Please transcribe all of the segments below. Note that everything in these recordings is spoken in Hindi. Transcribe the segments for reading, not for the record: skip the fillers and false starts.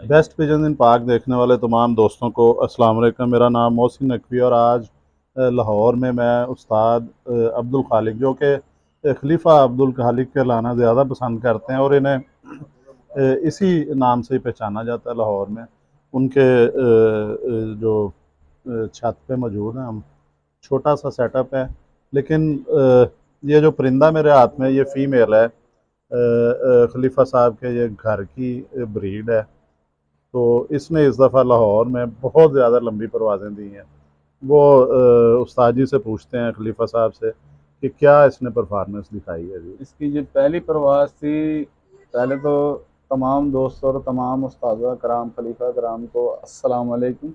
बेस्ट पिजन इन पाक देखने वाले तमाम दोस्तों को अस्सलाम वालेकुम। मेरा नाम मोहसिन नकवी और आज लाहौर में मैं उस्ताद अब्दुल खालिक, जो कि खलीफा अब्दुल खालिक कहलाना ज़्यादा पसंद करते हैं और इन्हें इसी नाम से ही पहचाना जाता है लाहौर में। उनके जो छत पे मौजूद हैं हम। छोटा सा सेटअप है, लेकिन ये जो परिंदा मेरे हाथ में, ये फ़ीमेल है। खलीफा साहब के ये घर की ब्रीड है। तो इसने इस दफ़ा लाहौर में बहुत ज़्यादा लंबी परवाज़ें दी हैं। वो उस्ताद जी से पूछते हैं, खलीफा साहब से, कि क्या इसने परफॉर्मेंस दिखाई है जी। इसकी जो पहली प्रवास थी, पहले तो तमाम दोस्तों और तमाम उस्ताद कराम खलीफा कराम को अस्सलाम वालेकुम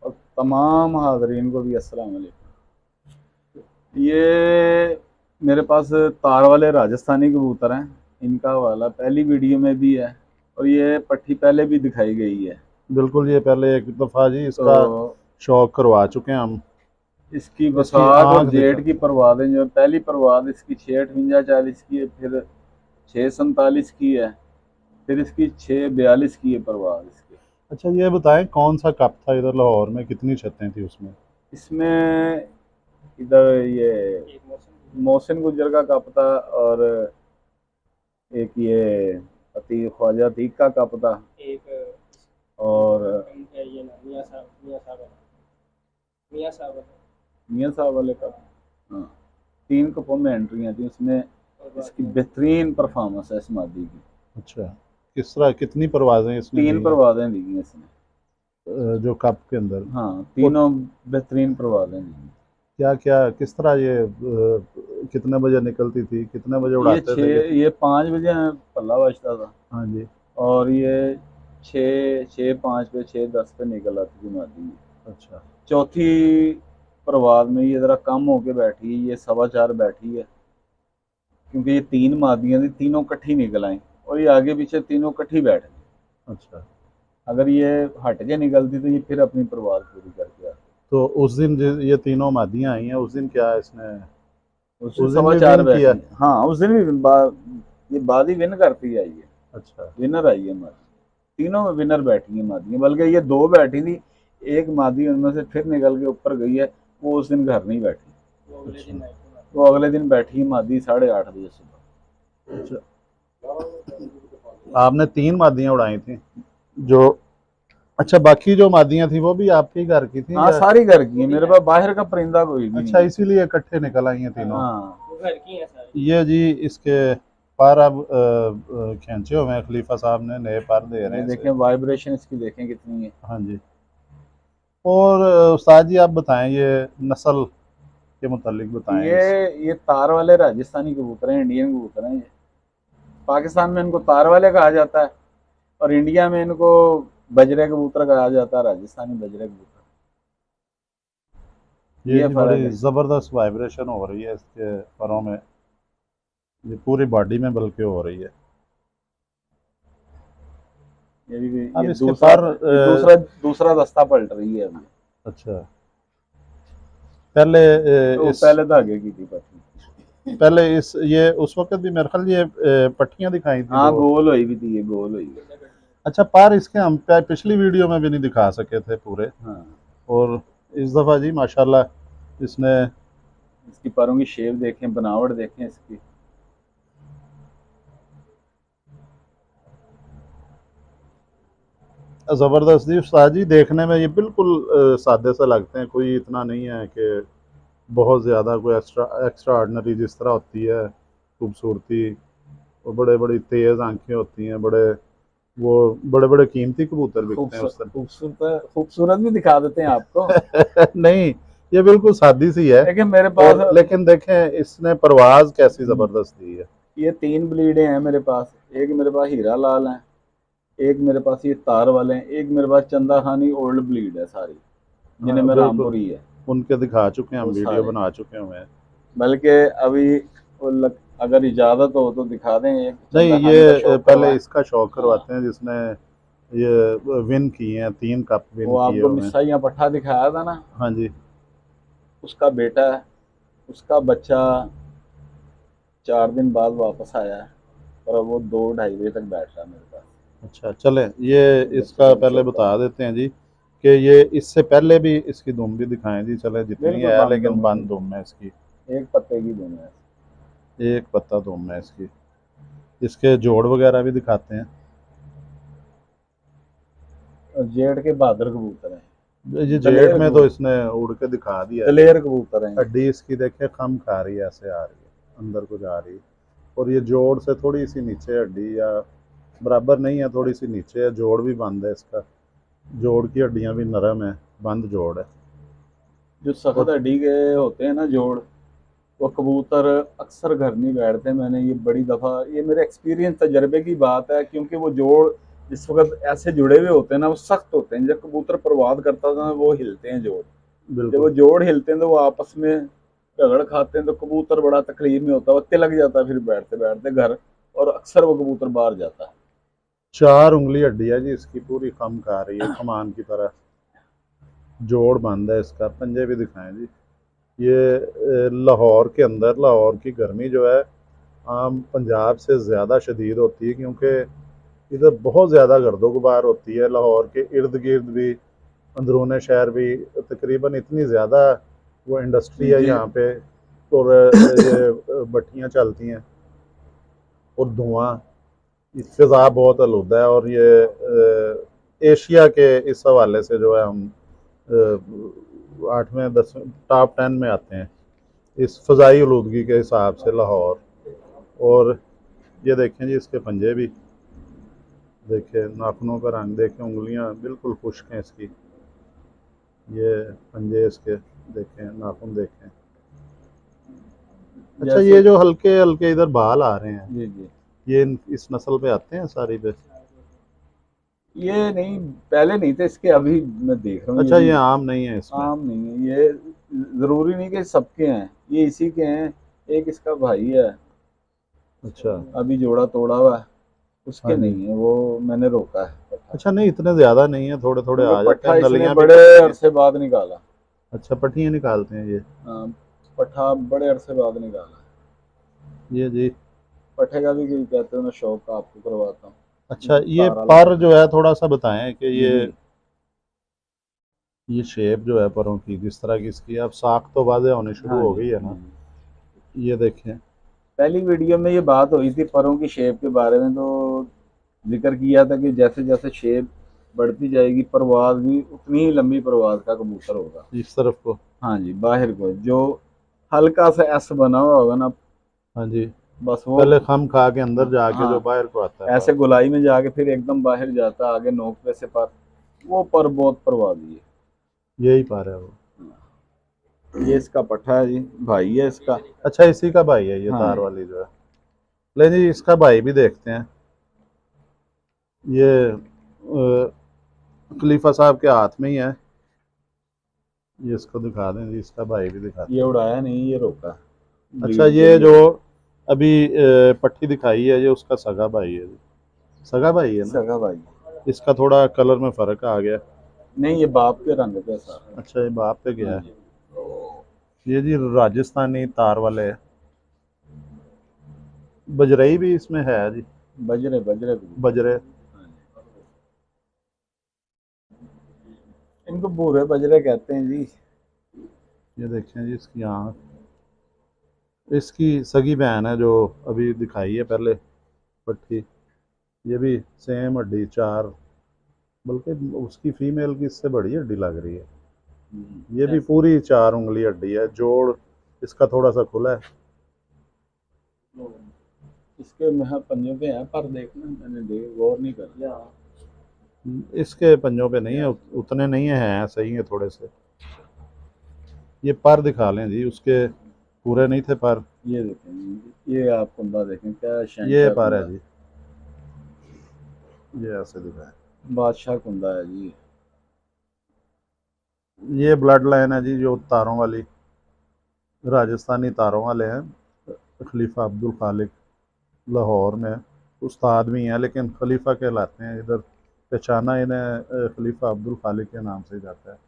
और तमाम हाजरीन को भी अस्सलाम वालेकुम। ये मेरे पास तार वाले राजस्थानी कबूतर हैं। इनका वाला पहली वीडियो में भी है और ये पट्टी पहले भी दिखाई गई है। बिल्कुल, ये पहले एक दफ़ा जी तो इसका शौक करवा चुके हैं हम। इसकी इसकी वसाख और आँख जेठ दिखा। की परवादें, जो पहली परवाद इसकी 6:58-40 की है, फिर 6:47 की है, फिर इसकी 6:42 की है परवाज इसकी। अच्छा, ये बताएं कौन सा कप था इधर लाहौर में, कितनी छतें थी उसमें? इसमें इधर ये मोहसिन गुजर का कप था और एक ये अतीक ख्वाजा अतीक का कप था और मियाँ साहब वाले कप। हाँ, 3 कपों में एंट्रियाँ थी उसमें। इसकी बेहतरीन परफॉर्मेंस है इस मादी की। अच्छा, किस तरह कितनी परवाज़ें इसने 3 दी हैं परवादें दी हैं इसने। जो कप के अंदर? हाँ, वो तीनों बेहतरीन परवादें दी हैं। क्या क्या किस तरह ये कितने बजे निकलती थी, कितने बजे ये उड़ाते थे, 5 बजे पल्ला बजता था हाँ जी। और ये 6:05 पे 6:10 पे निकल आती थी मादी। अच्छा। चौथी प्रवाद में ये ज़रा कम होके बैठी है, ये 4:15 बैठी है, क्योंकि ये 3 मादियाँ थी, तीनों इकट्ठी निकल आई और ये आगे पीछे तीनों इकट्ठी बैठ गई। अच्छा, अगर ये हट के निकलती तो ये फिर अपनी प्रवाद पूरी करके आती। तो उस दिन ये तीनों मादियाँ आई हैं, उस दिन क्या इसने उस दिन उस दिन सवा भी चार विन बैठी किया? है। हाँ, उस दिन भी ये बादी विन करती आई है। अच्छा। विनर आई है मादी। तीनों में विनर बैठी है मादी, बल्कि ये 2 बैठी थी। एक मादी उनमें से फिर निकल के ऊपर गई है, वो उस दिन घर नहीं बैठी। अच्छा। वो अगले दिन बैठी मादी 8:30 बजे सुबह। अच्छा, आपने 3 मादियाँ उड़ाई थी जो। अच्छा, बाकी जो मादियाँ थी वो भी आपके ही घर की थी हाँ, या? सारी घर की है, मेरे पास बाहर का परिंदा कोई भी अच्छा, नहीं है। इसीलिए इकट्ठे निकल आई हैं तीनों। हाँ, ये जी इसके पर अब खींचे हुए हैं, खलीफा साहब ने नए पर दे रहे ये हैं इसे। देखें वाइब्रेशन इसकी, देखें कितनी है। हाँ जी। और उस्ताद जी आप बताएं, ये नस्ल के मुतालिक बताएं ये इस। ये तार वाले राजस्थानी कबूतर हैं, इंडियन कबूतर हैं ये। पाकिस्तान में इनको तार वाले कहा जाता है और इंडिया में इनको बजरे कबूतर कहा जाता है, राजस्थानी बजरे कबूतर। ये ये जी फर्क बड़ी है। ज़बरदस्त वाइब्रेशन हो रही है इसके परों में, ये पूरी बॉडी में बल्कि हो रही है। ये भी अब इसके पर ये दूसरा दस्ता पलट रही है अभी। अच्छा, पहले तो इस पहले धागे की थी पट्टी। पहले इस ये उस वक्त भी मेरे ख्याल ये पट्टियां दिखाई थी हाँ, दो। गोल हुई भी थी, ये गोल हुई भी। अच्छा, पर इसके हम पिछली वीडियो में भी नहीं दिखा सके थे पूरे। हाँ, और इस दफ़ा जी माशाल्लाह इसने इसकी पैरों की शेप देखें, बनावट देखें इसकी। ज़बरदस्त जी। उस्ताद जी देखने में ये बिल्कुल सादे से लगते हैं, कोई इतना नहीं है कि बहुत ज़्यादा कोई एक्स्ट्रा ऑर्डनरी जिस तरह होती है खूबसूरती। और बड़े बड़ी तेज़ आंखें होती हैं, वो बड़े बड़े कीमती कबूतर बिकते हैं उस खूबसूरत खूबसूरत भी दिखा देते हैं आपको। तरह। नहीं, ये बिल्कुल सादी सी है। लेकिन मेरे और पास लेकिन देखें इसने परवाज़ कैसी ज़बरदस्त दी है। ये 3 ब्रीडें हैं मेरे पास। एक मेरे पास हीरा लाल है, एक मेरे पास ये तार वाले हैं, एक मेरे पास चंदा खानी ओल्ड ब्रीड है सारी, जिन्हें हाँ में बिल्कुल, रामपुरी है। उनके दिखा चुके हैं, हम वो वीडियो सारे, बना चुके हुए हैं। बल्कि अभी अगर इजाज़त हो तो दिखा दें, एक नहीं, चंदा खानी का ये शौक पहले करवाएं। इसका शौक हाँ, करवाते हैं जिसने ये विन किए हैं, 3 कप विन वो किए आपको हुए हैं। मिस्सा या पट्ठा दिखाया था ना, हाँ जी। उसका बेटा है, उसका बच्चा 4 दिन बाद वापस आया है और अब वो 2 ढाई बजे तक बैठ रहा है मेरे पास। अच्छा चलें, ये इसका पहले बता देते हैं जी कि ये इससे पहले भी इसकी दुम भी दिखाएं जी। चलें, जितनी बिल्कुल है बंद लेकिन दुम है, बंद दुम है इसकी। एक पत्ते की दुम है। एक पत्ता दुम है इसकी। इसके जोड़ वगैरह भी दिखाते हैं। और जेठ के बहादुर कबूतर हैं, ये जेठ दलेर में तो कबूतर, इसने उड़ के दिखा दिया है जी। दलेर कबूतर हैं। हड्डी इसकी देखे खम खा रही है, ऐसे आ रही है, अंदर को जा रही है। और ये जोड़ से थोड़ी सी नीचे है हड्डी, या बराबर नहीं है, थोड़ी सी नीचे है। जोड़ भी बंद है इसका, जोड़ की हड्डियां भी नरम है, बंद जोड़ है। जो सख्त और हड्डी के होते हैं ना जोड़, वो कबूतर अक्सर घर नहीं बैठते। मैंने ये बड़ी दफ़ा, ये मेरे एक्सपीरियंस तजर्बे की बात है, क्योंकि वो जोड़ जिस वक्त ऐसे जुड़े हुए होते हैं ना, वो सख्त होते हैं। जब कबूतर परवाद करता था वो हिलते हैं जोड़, जब वो बिल्कुल। जोड़ हिलते हैं तो वो आपस में झगड़ खाते हैं, तो कबूतर बड़ा तकलीफ में होता है, वो तिलक जाता है फिर बैठते बैठते घर, और अक्सर वो कबूतर बाहर जाता है। 4 उंगली हड्डी है जी इसकी, पूरी खम खा रही है कमान की तरह। जोड़ बंद है इसका। पंजे भी दिखाएं जी। ये लाहौर के अंदर, लाहौर की गर्मी जो है आम पंजाब से ज़्यादा शदीद होती है, क्योंकि इधर बहुत ज़्यादा गर्दो गुबार होती है। लाहौर के इर्द गिर्द भी, अंदरून शहर भी तकरीबन इतनी ज़्यादा वो इंडस्ट्री है जी यहाँ पे। और ये भट्टियाँ चलती हैं और धुआं, फ़िज़ा बहुत आलूदा है। और ये एशिया के इस हवाले से जो है हम 8वें 10वें टॉप 10 में आते हैं इस फ़ज़ाई आलूदगी के हिसाब से, लाहौर। और ये देखें जी इसके पंजे भी देखें, नाखूनों का रंग देखें, उंगलियां बिल्कुल खुश्क हैं इसकी। ये पंजे इसके देखें, नाखून देखें। अच्छा, जैसे ये जो हल्के हल्के इधर बाल आ रहे हैं, जी जी, ये इस नस्ल पे आते हैं सारी पे? ये नहीं, पहले नहीं थे इसके, अभी मैं देख रहा हूँ ये अच्छा, भी ये आम नहीं है इसमें? आम नहीं है। ये जरूरी नहीं कि सबके हैं, ये इसी के हैं। एक इसका भाई है, अच्छा। अभी जोड़ा तोड़ा हुआ है, हाँ उसके जी। नहीं है, वो मैंने रोका है पट्ठा, अच्छा, नहीं इतने ज़्यादा नहीं है, थोड़े थोड़े क्योंकि आ जाते हैं, पट्ठा इसने नलियां भी बड़े पकती हैं। अरसे बाद निकाला। अच्छा, पट्टियाँ निकालते हैं ये? हाँ, पट्ठा बड़े अरसे बाद निकाला। ये जी। पट्ठे का भी कोई कहते हैं, मैं शौक का आपको करवाता हूँ, अच्छा, ये तार वाला पर पट्ठा। जो है थोड़ा सा बताएं कि जी जी, ये शेप जो है परों की, जिस तरह की इसकी अब साख तो वाज़ेह होनी शुरू हाँ हो जी, गई है ना। ये देखें। पहली वीडियो में ये बात हुई थी परों की शेप के बारे में, तो जिक्र किया था कि जैसे जैसे शेप बढ़ती जाएगी, परवाज भी उतनी ही लंबी परवाज का कबूतर होगा। इस तरफ को। हाँ जी, बाहर को जो हल्का सा एस बना हुआ होगा ना, हाँ जी। बस वो, पहले खम खा के अंदर जाके जो हाँ, बाहर को आता है ऐसे पर। गोलाई में जाके फिर एकदम बाहर जाता है, आगे नोक पे से पर, वो पर बहुत परवाजी है। यही पर है वो। ये इसका पट्ठा है जी, भाई है इसका। अच्छा, इसी का भाई है ये हाँ तार जी, वाली जो है। ले जी, इसका भाई भी देखते हैं। ये खलीफा साहब के हाथ में ही है। ये इसको दिखा दें जी, इसका भाई भी ये दिखाते हैं। उड़ाया नहीं, ये रोका अच्छा, ब्रीड के ये जो लिए। अभी पट्टी दिखाई है, ये उसका सगा भाई है जी। सगा भाई है ना? सगा भाई, इसका थोड़ा कलर में फ़र्क आ गया। नहीं ये बाप के रंग पे सारा। अच्छा, ये बाप पे हाँ गया है। जी, ये जी राजस्थानी तार वाले है। बजरई भी इसमें है जी। बजरे बजरे कबूतर। बजरे। हाँ जी, इनको भूरे बजरे कहते हैं जी। ये देखें जी इसकी आँख। इसकी सगी बहन है जो अभी दिखाई है पहले पट्टी। ये भी सेम हड्डी, 4, बल्कि उसकी फीमेल की इससे बड़ी हड्डी लग रही है। ये भी ऐसे पूरी 4 उंगली हड्डी है। जोड़ इसका थोड़ा सा खुला है। इसके में पंजों पे है पर, देखना मैंने देख गौर नहीं कर। इसके पंजों पे नहीं है, उतने नहीं है, सही है थोड़े से। ये पर दिखा लें जी, उसके पूरे नहीं थे पर। ये देखें, ये आप कुंदा देखें, क्या ये शहनशाह पर है कुंदा, जी। ये ऐसे दिखाए। बादशाह कुंदा है जी। ये ब्लड लाइन है जी, जो तारों वाली, राजस्थानी तारों वाले हैं। खलीफा अब्दुल खालिक लाहौर में उस्ताद भी हैं, लेकिन खलीफा कहलाते हैं इधर। पहचाना इन्हें खलीफा अब्दुल खालिक के नाम से जाता है।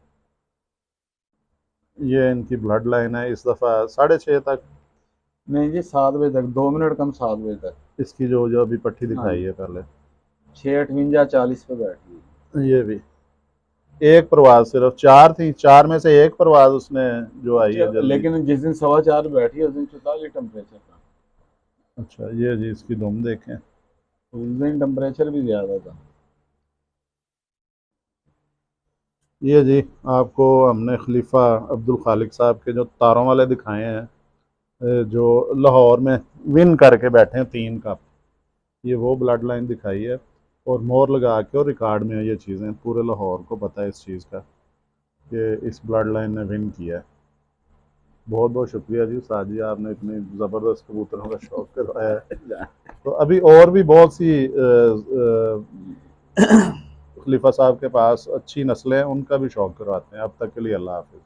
ये इनकी ब्लड लाइन है। इस दफ़ा 6:30 तक नहीं जी, 7 बजे तक, 2 मिनट कम, 7 बजे तक। इसकी जो जो अभी पट्टी हाँ दिखाई जी, है पहले, 658 40 पे बैठी है। ये भी एक परवाज, सिर्फ 4 थी, 4 में से एक परवाज उसने जो आई है जल्दी। लेकिन जिस दिन 4:15 बैठी है उस दिन 44 टेम्परेचर था। अच्छा ये जी इसकी धुम देखें। उस दिन टेम्परेचर भी ज़्यादा था। ये जी आपको हमने खलीफा अब्दुल खालिक साहब के जो तारों वाले दिखाए हैं, जो लाहौर में विन करके बैठे हैं 3 कप, ये वो ब्लड लाइन दिखाई है और मोहर लगा के और रिकॉर्ड में है ये चीज़ें, पूरे लाहौर को पता है इस चीज़ का कि इस ब्लड लाइन ने विन किया है। बहुत बहुत शुक्रिया जी उस्ताद जी, आपने इतनी ज़बरदस्त कबूतरों का शौक़ करवाया है। तो अभी और भी बहुत सी खलीफा साहब के पास अच्छी नस्लें हैं, उनका भी शौक़ करवाते हैं। अब तक के लिए अल्लाह हाफ़िज़।